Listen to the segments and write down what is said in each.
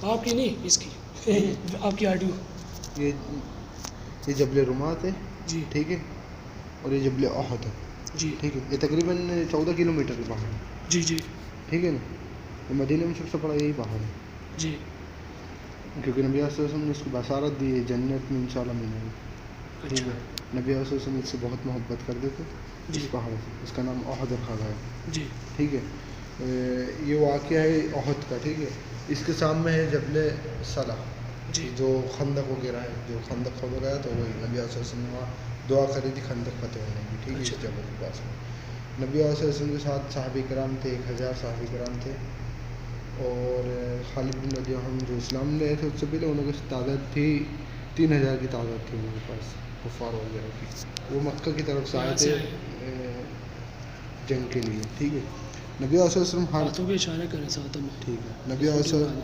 آپ کی نہیں اس کی آپ کی آڈیو. یہ جبل رمات ہے جی ٹھیک ہے, اور یہ جبل احد ہے جی ٹھیک ہے. یہ تقریباً 14 کلومیٹر کے باہر ہے جی جی ٹھیک ہے نا. یہ مدینہ میں سب سے بڑا یہی پہاڑ ہے, جی کیونکہ نبی صلی اللہ علیہ وسلم نے اس کی بشارت دی ہے جنت میں انشاءاللہ ملیں گے ٹھیک اچھا ہے. نبی صلی اللہ علیہ وسلم اس سے بہت محبت کرتے تھے جی اس پہاڑ سے, اس کا نام احد رکھا گیا ہے جی ٹھیک ہے. یہ واقعہ ہے احد کا ٹھیک ہے. اس کے سامنے ہے جبل صلح جی جو خندق وغیرہ ہے, جو خندق کھودا گیا تو وہی نبی صلی اللہ علیہ وسلم نے وہاں دعا کری تھی خندق فتح ہونے کی ٹھیک ہے. اچھا اس جگہ کے پاس میں نبی صلی اللہ علیہ وسلم کے ساتھ صحابہ کرام تھے, 1000 صحابہ کرام تھے. اور خالد بن رضی اللہ عنہ جو اسلام لے تھے اس سے پہلے انہوں کی تعداد تھی 3000 کی تعداد تھی ان کے پاس کفار وغیرہ کی. وہ مکہ کی طرف سے آئے تھے جنگ کے لیے ٹھیک ہے. نبی صلی اللہ علیہ وسلم ہاتھوں کے اشارے کریں ساتھ میں ٹھیک ہے. نبی صلی اللہ علیہ وسلم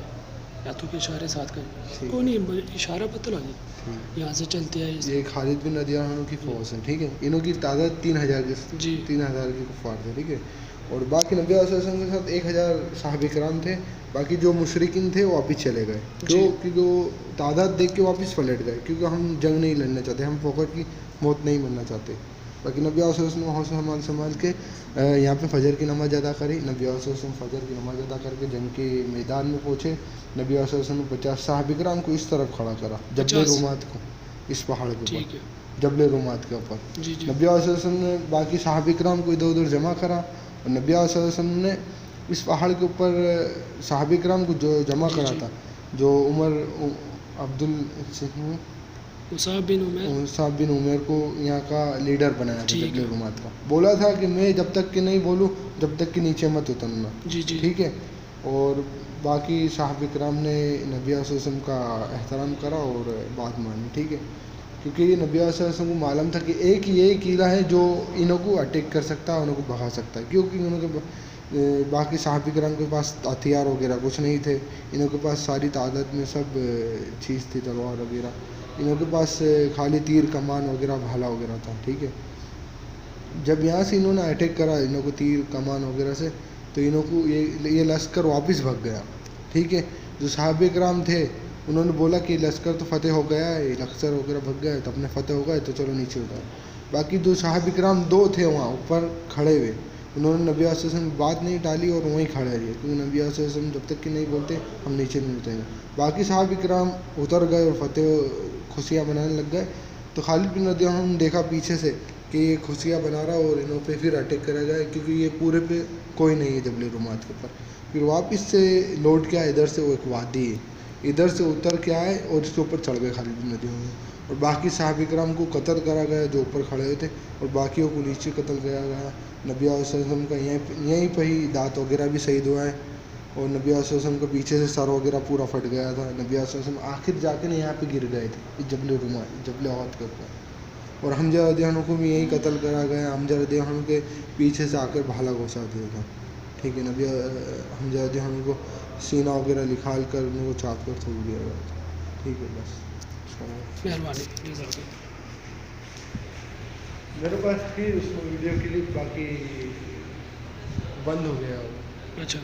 ہاتھوں کے اشارے ساتھ کریں, ٹھیک کوئی نہیں اشارہ پتہ لگے ٹھیک. یہاں سے چلتے ہیں یہ خالد بن رضی اللہ عنہ کی فوج ہے ٹھیک ہے. انہوں کی تعداد 3000 جی 3000 کے کفار تھے ٹھیک ہے. اور باقی نبی صلی اللہ علیہ وسلم کے ساتھ 1000 صحابہ کرام تھے. باقی جو مشرکین تھے وہ واپس چلے گئے جی کیونکہ وہ تعداد دیکھ کے واپس پلٹ گئے, کیونکہ ہم جنگ نہیں لڑنا چاہتے, ہم فوقت کی موت نہیں مرنا چاہتے. باقی نبی صلی اللہ علیہ وسلم وہاں سے سنبھال کے یہاں پہ فجر کی نماز ادا کری. نبی صلی اللہ علیہ وسلم فجر کی نماز ادا کر کے جنگ کے میدان میں پہنچے. نبی صلی اللہ علیہ وسلم نے 50 صحابہ کرام کو اس طرف کھڑا کرا جبل 50 رومات کو, اس پہاڑ کے ٹھیک ہے اوپر جبل رومات کے اوپر. جی جی نبی صلی اللہ علیہ وسلم نے باقی صحابہ کرام کو ادھر ادھر جمع کرا, اور نبی صلی اللہ علیہ وسلم نے اس پہاڑ کے اوپر صحابہ کرام کو جو جمع جی کرا جی تھا, جو مصعب بن عمیر کو یہاں کا لیڈر بنایا تھا ٹھیک جبل ہے رومات کا. بولا تھا کہ میں جب تک کہ نہیں بولوں جب تک کہ نیچے مت اترنا جی جی ٹھیک ہے. اور باقی صحابہ کرام نے نبی صلی اللہ علیہ وسلم کا احترام کرا اور بات مانی ٹھیک ہے. کیونکہ یہ نبی صلی اللہ علیہ وسلم کو معلوم تھا کہ ایک یہی قلعہ ہے جو انہوں کو اٹیک کر سکتا ہے, انہوں کو بھگا سکتا ہے, کیونکہ انہوں کے باقی صحابہ کرام کے پاس ہتھیار وغیرہ کچھ نہیں تھے. انہوں کے پاس ساری تعداد میں سب چیز تھی, تلوار وغیرہ. انہوں کے پاس خالی تیر کمان وغیرہ بھالا وغیرہ تھا ٹھیک ہے. جب یہاں سے انہوں نے اٹیک کرا انہوں کو تیر کمان وغیرہ سے, تو انہوں کو یہ لشکر واپس بھگ گیا ٹھیک ہے. جو صحابہ کرام تھے انہوں نے بولا کہ لشکر تو فتح ہو گیا ہے, لشکر وغیرہ بھگ گیا ہے تو اپنے فتح ہو گئے تو چلو نیچے اترو. باقی جو صحابہ کرام 2 تھے وہاں اوپر کھڑے ہوئے, انہوں نے نبی صلی اللہ علیہ وسلم بات نہیں ٹالی اور وہیں کھڑے رہے, کیونکہ نبی صلی اللہ علیہ وسلم جب تک کہ نہیں بولتے ہم نیچے نہیں اتریں گے. باقی صحابہ کرام اتر گئے اور فتح خوشیاں منانے لگ گئے. تو خالد بن رضی اللہ عنہ نے دیکھا پیچھے سے کہ یہ خوشیاں بنا رہا اور انہوں پہ پھر اٹیک کرا جائے, کیونکہ یہ پورے پہ کوئی نہیں ہے جبل رومات کے اوپر. پھر واپس سے لوٹ کے آئے, ادھر سے وہ ایک وادی ہے, ادھر سے اتر کے آئے اور اس کے اوپر چڑھ گئے خالد بن رضی اللہ عنہ. اور باقی صحابہ کرام کو قتل کرا گیا جو اوپر کھڑے ہوئے تھے, اور باقیوں کو نیچے قتل کیا گیا. نبی صلی اللہ علیہ وسلم کا یہیں پہ ہی دانت وغیرہ بھی شہید ہوا ہے, اور نبی صلی اللہ علیہ وسلم کو پیچھے سے سر وغیرہ پورا پھٹ گیا تھا. نبی صلی اللہ علیہ وسلم آخر جا کے یہاں پہ گر گئے تھے جبل رومات, جبل احد کے اوپر. اور حمزہ رضی اللہ عنہ کو بھی یہیں قتل کرا گیا. حمزہ رضی اللہ عنہ کے پیچھے سے آ کر بھالا گھسا دیا تھا ٹھیک ہے. نبی حمزہ رضی اللہ عنہ کو سینہ وغیرہ نکال کر ان کو چاپ کر چھوڑ دیا گیا تھا ٹھیک ہے. بس مہربانی. میرے پاس تھی اس میں ویڈیو کلپ, باقی بند ہو گیا. اچھا